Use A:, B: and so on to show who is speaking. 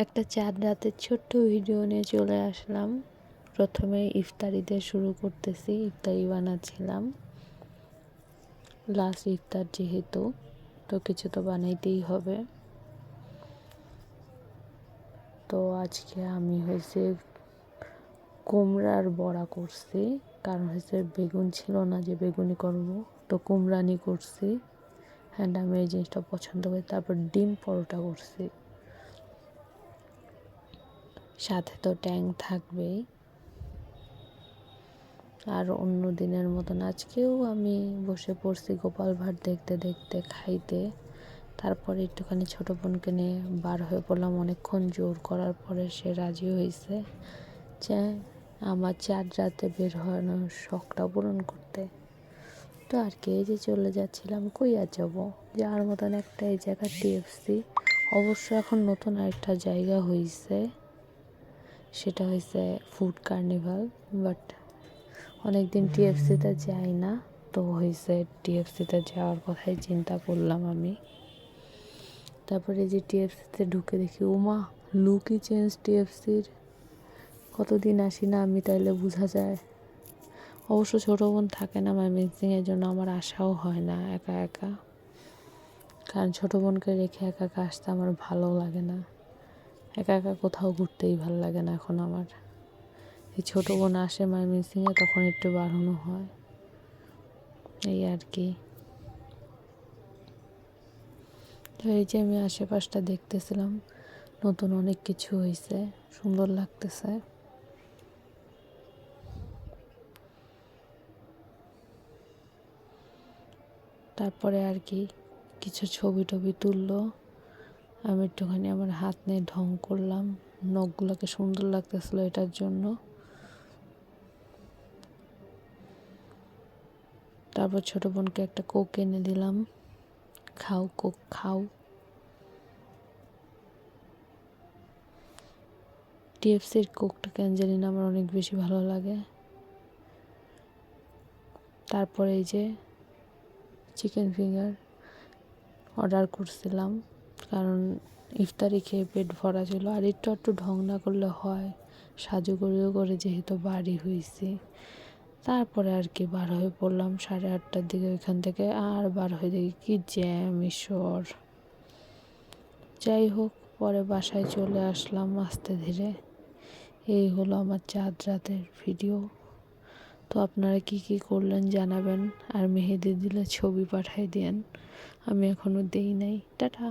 A: একটা চাঁদ রাতের ছোট্ট ভিডিও নিয়ে চলে আসলাম। প্রথমে ইফতারি দিয়ে শুরু করতেছি। ইফতারি বানাচ্ছিলাম, লাস্ট ইফতার যেহেতু, তো কিছু তো বানাইতেই হবে। তো আজকে আমি কুমড়ার বড়া করছি, কারণ বেগুন ছিল না যে বেগুনি করব, তো কুমড়ানি করছি। অ্যান্ড আমি এই জিনিসটা পছন্দ করি। তারপর ডিম পরোটা করছি, সাথে তো ট্যাং থাকবেই। আর অন্য দিনের মতন আজকেও আমি বসে পড়ছি গোপাল ভাঁড় দেখতে দেখতে খাইতে। তারপরে একটুখানি ছোটো বোনকে নিয়ে বার হয়ে পড়লাম। অনেকক্ষণ জোর করার পরে সে রাজি হয়েছে যে আমার চাঁদ রাতে বের হওয়ানোর শখটা পূরণ করতে। তো আর কি, এই যে চলে যাচ্ছিলাম, কই আর যাবো, যাওয়ার মতন একটা এই জায়গা টিএফসি। অবশ্য এখন নতুন আরেকটা জায়গা হয়েছে, সেটা হয়েছে ফুড কার্নিভাল। বাট অনেকদিন টিএফসিতে যাই না, তো টিএফসিতে যাওয়ার কথাই চিন্তা করলাম আমি। তারপরে যে টিএফসিতে ঢুকে দেখি, উমা, লুকই চেঞ্জ টিএফসির। কতদিন আসি না আমি, তাইলে বোঝা যায়। অবশ্য ছোটো বোন থাকে না ময়মনসিংহের জন্য আমার আশাও হয় না একা একা, কারণ ছোটো বোনকে রেখে একা একা আসতে আমার ভালো লাগে না। একা একা কোথাও ঘুরতেই ভালো লাগে না এখন আমার। এই ছোটো বোন আসে ময়মনসিংহে, তখন একটু বাড়ানো হয়, এই আর কি। তো এই যে আমি আশেপাশটা দেখতেছিলাম, নতুন অনেক কিছু হয়েছে, সুন্দর লাগতেছে। তারপরে আর কি কিছু ছবি টবি তুললো। আমি একটুখানি আমার হাত নিয়ে ঢং করলাম, নখগুলোকে সুন্দর লাগতেছিল এটার জন্য। তারপর ছোটো বোনকে একটা কোক এনে দিলাম, খাও কোক খাও। টিএফসির কোকটা কেন জানি না আমার অনেক বেশি ভালো লাগে। তারপরে এই যে চিকেন ফিঙ্গার অর্ডার করছিলাম, কারণ ইফতারি খেয়ে পেট ভরা ছিল। আর একটু ঢং না করলে হয়, সাজুগুজু করে যেহেতু বাড়ি হয়েছি। তারপরে আর কি বার হয়ে পড়লাম 8:30টার দিকে ওইখান থেকে। আর বার হয়ে দেখি কি জ্যাম, ঈশ্বর। যাই হোক, পরে বাসায় চলে আসলাম আস্তে ধীরে। এই হলো আমার চাঁদ রাতের ভিডিও। তো আপনারা কি কি করলেন জানাবেন, আর মেহেদি দিলে ছবি পাঠাই দিয়েন। আমি এখনও দেই নাই। টাটা।